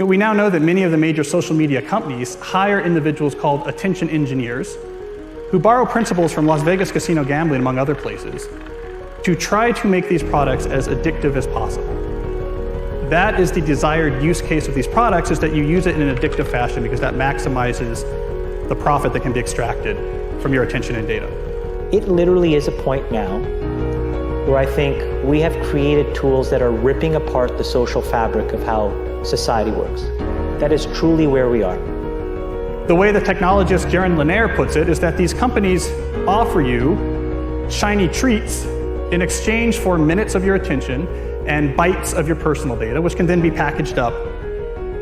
We now know that many of the major social media companies hire individuals called attention engineers who borrow principles from Las Vegas casino gambling, among other places, to try to make these products as addictive as possible. That is the desired use case of these products, is that you use it in an addictive fashion because that maximizes the profit that can be extracted from your attention and data. It literally is a point now where I think we have created tools that are ripping apart the social fabric of how society works. That is truly where we are. The way the technologist Jaron Lanier puts it is that these companies offer you shiny treats in exchange for minutes of your attention and bytes of your personal data, which can then be packaged up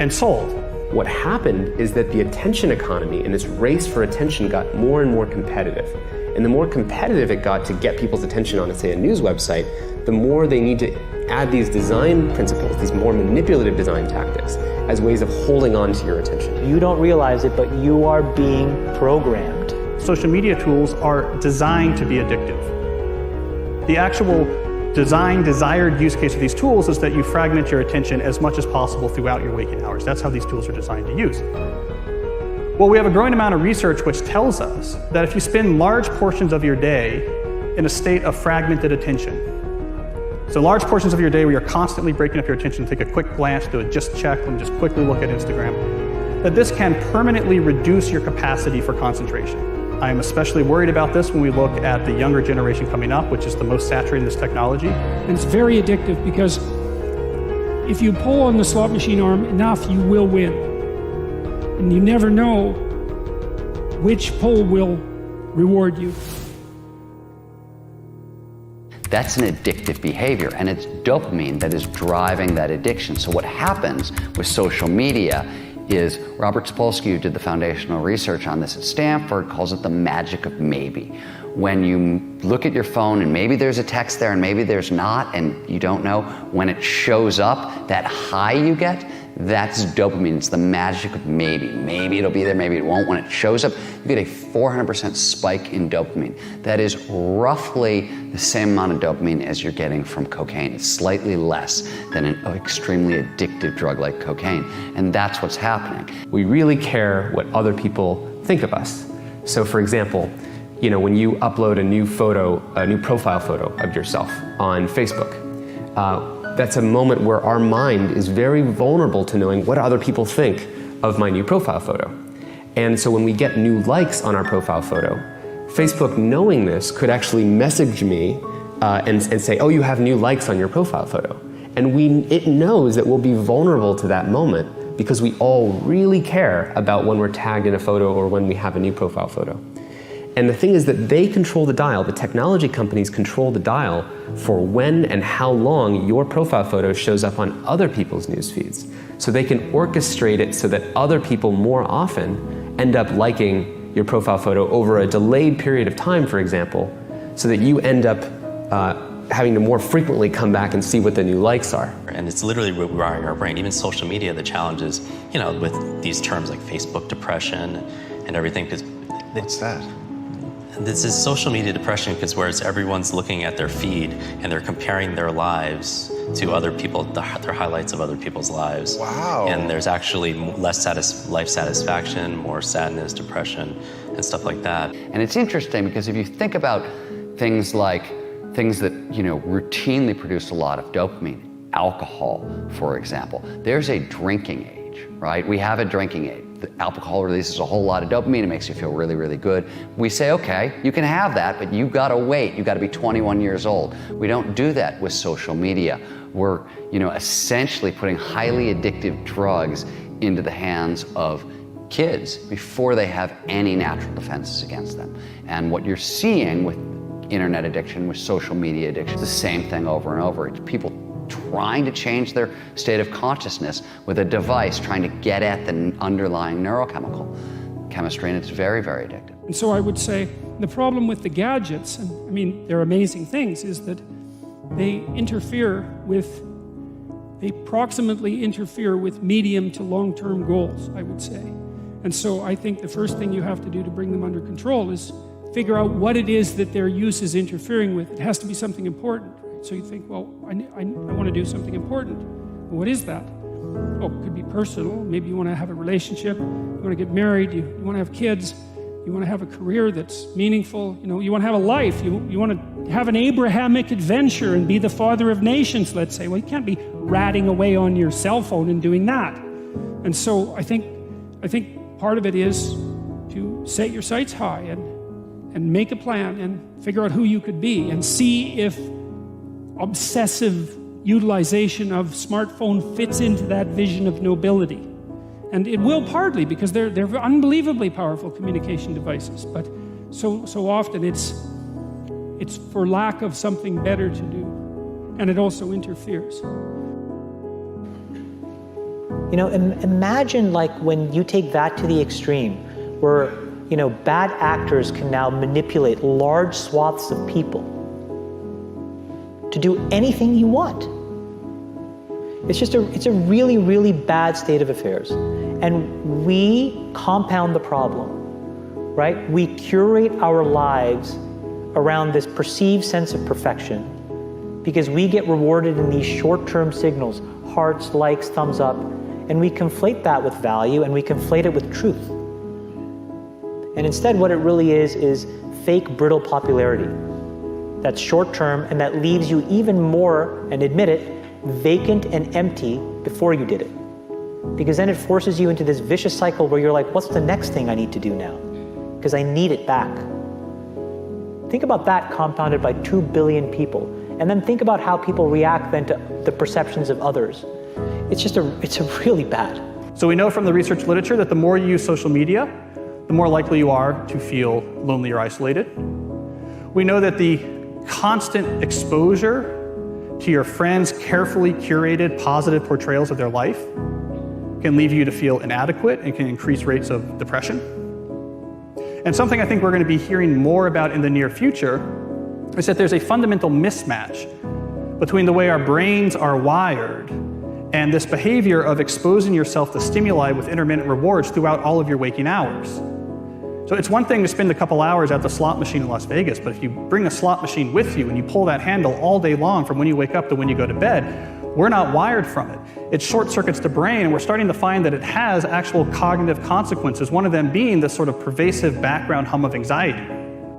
and sold. What happened is that the attention economy and this race for attention got more and more competitive. And the more competitive it got to get people's attention on, say, a news website, the more they need to add these design principles, these more manipulative design tactics, as ways of holding on to your attention. You don't realize it, but you are being programmed. Social media tools are designed to be addictive. The actual desired use case of these tools is that you fragment your attention as much as possible throughout your waking hours. That's how these tools are designed to use. Well, we have a growing amount of research which tells us that if you spend large portions of your day in a state of fragmented attention, so large portions of your day where you're constantly breaking up your attention, take a quick glance, do a just check, and just quickly look at Instagram, that this can permanently reduce your capacity for concentration. I am especially worried about this when we look at the younger generation coming up, which is the most saturated in this technology. And it's very addictive because if you pull on the slot machine arm enough, you will win. And you never know which pull will reward you. That's an addictive behavior, and it's dopamine that is driving that addiction. So what happens with social media is Robert Sapolsky, who did the foundational research on this at Stanford, calls it the magic of maybe. When you look at your phone and maybe there's a text there and maybe there's not, and you don't know, when it shows up, that high you get, that's dopamine. It's the magic of maybe. Maybe it'll be there, maybe it won't. When it shows up, you get a 400% spike in dopamine. That is roughly the same amount of dopamine as you're getting from cocaine. It's slightly less than an extremely addictive drug like cocaine. And that's what's happening. We really care what other people think of us. So for example, when you upload a new photo, a new profile photo of yourself on Facebook, that's a moment where our mind is very vulnerable to knowing what other people think of my new profile photo. And so when we get new likes on our profile photo, Facebook, knowing this, could actually message me and say, oh, you have new likes on your profile photo. And it knows that we'll be vulnerable to that moment because we all really care about when we're tagged in a photo or when we have a new profile photo. And the thing is that they control the dial, the technology companies control the dial for when and how long your profile photo shows up on other people's news feeds. So they can orchestrate it so that other people more often end up liking your profile photo over a delayed period of time, for example, so that you end up having to more frequently come back and see what the new likes are. And it's literally rewiring our brain. Even social media, the challenge is, with these terms like Facebook depression and everything. What's that? This is social media depression because whereas everyone's looking at their feed and they're comparing their lives to other people, their highlights of other people's lives. Wow. And there's actually less life satisfaction, more sadness, depression, and stuff like that. And it's interesting because if you think about things that routinely produce a lot of dopamine, alcohol, for example, there's a drinking age, right? We have a drinking age. The alcohol releases a whole lot of dopamine. It makes you feel really, really good. We say, okay, you can have that, but you gotta wait. You gotta be 21 years old. We don't do that with social media. We're, essentially putting highly addictive drugs into the hands of kids before they have any natural defenses against them. And what you're seeing with internet addiction, with social media addiction, it's the same thing over and over. It's people trying to change their state of consciousness with a device trying to get at the underlying neurochemical chemistry, and it's very, very addictive. And so I would say the problem with the gadgets, and they're amazing things, is that they proximately interfere with medium to long-term goals, I would say. And so I think the first thing you have to do to bring them under control is figure out what it is that their use is interfering with. It has to be something important. So you think, well, I want to do something important. What is that? Oh, it could be personal. Maybe you want to have a relationship, you want to get married, you want to have kids, you want to have a career that's meaningful, you want to have a life, you want to have an Abrahamic adventure and be the father of nations, let's say. Well, you can't be ratting away on your cell phone and doing that. And so I think part of it is to set your sights high and make a plan and figure out who you could be and see if obsessive utilization of smartphone fits into that vision of nobility. And it will partly, because they're unbelievably powerful communication devices, but so often it's for lack of something better to do, and it also interferes. Imagine like when you take that to the extreme, where bad actors can now manipulate large swaths of people to do anything you want. It's a really, really bad state of affairs. And we compound the problem, right? We curate our lives around this perceived sense of perfection because we get rewarded in these short-term signals, hearts, likes, thumbs up, and we conflate that with value and we conflate it with truth. And instead what it really is fake, brittle popularity that's short-term and that leaves you even more, and admit it, vacant and empty before you did it. Because then it forces you into this vicious cycle where you're like, what's the next thing I need to do now? Because I need it back. Think about that compounded by 2 billion people. And then think about how people react then to the perceptions of others. It's really bad. So we know from the research literature that the more you use social media, the more likely you are to feel lonely or isolated. We know that the constant exposure to your friends' carefully curated positive portrayals of their life can leave you to feel inadequate and can increase rates of depression. And something I think we're going to be hearing more about in the near future is that there's a fundamental mismatch between the way our brains are wired and this behavior of exposing yourself to stimuli with intermittent rewards throughout all of your waking hours. So it's one thing to spend a couple hours at the slot machine in Las Vegas, but if you bring a slot machine with you and you pull that handle all day long from when you wake up to when you go to bed, we're not wired from it. It short circuits the brain, and we're starting to find that it has actual cognitive consequences, one of them being this sort of pervasive background hum of anxiety.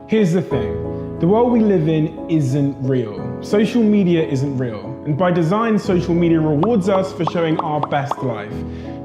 Here's the thing. The world we live in isn't real. Social media isn't real. And by design, social media rewards us for showing our best life.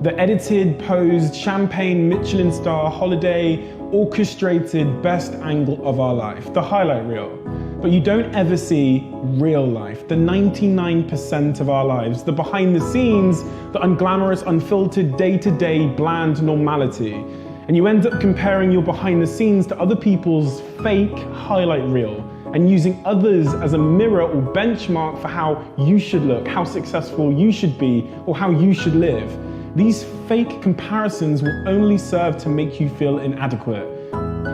The edited, posed, champagne, Michelin star, holiday, orchestrated best angle of our life, the highlight reel. But you don't ever see real life, the 99% of our lives, the behind the scenes, the unglamorous, unfiltered, day-to-day, bland normality. And you end up comparing your behind the scenes to other people's fake highlight reel and using others as a mirror or benchmark for how you should look, how successful you should be, or how you should live. These fake comparisons will only serve to make you feel inadequate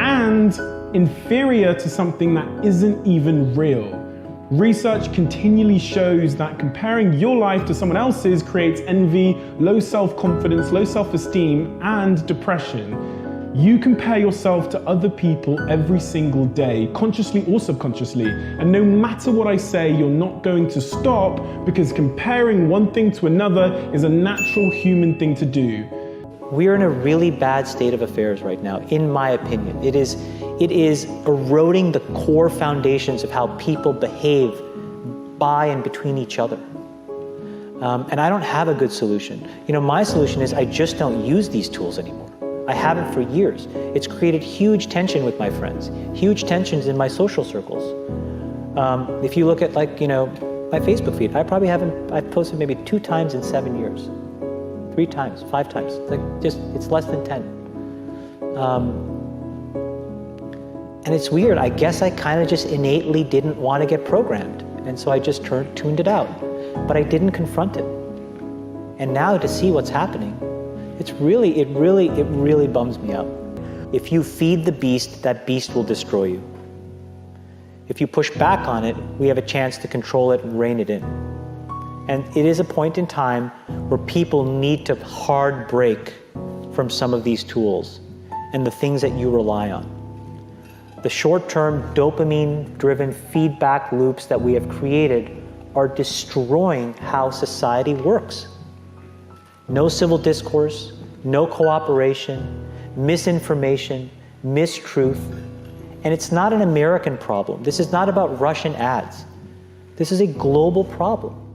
and inferior to something that isn't even real. Research continually shows that comparing your life to someone else's creates envy, low self-confidence, low self-esteem, and depression. You compare yourself to other people every single day, consciously or subconsciously, and no matter what I say, you're not going to stop because comparing one thing to another is a natural human thing to do. We're in a really bad state of affairs right now, in my opinion. It is eroding the core foundations of how people behave by and between each other. And I don't have a good solution. My solution is I just don't use these tools anymore. I haven't for years. It's created huge tension with my friends, huge tensions in my social circles. If you look at my Facebook feed, I've posted maybe 2 times in 7 years. 3 times, 5 times. It's less than 10. And it's weird. I guess I kind of just innately didn't want to get programmed. And so I just tuned it out. But I didn't confront it. And now to see what's happening, it really bums me out. If you feed the beast, that beast will destroy you. If you push back on it, we have a chance to control it and rein it in. And it is a point in time where people need to hard break from some of these tools and the things that you rely on. The short-term dopamine-driven feedback loops that we have created are destroying how society works. no civil discourse, no cooperation, misinformation, mistruth. And it's not an American problem. This is not about Russian ads. This is a global problem.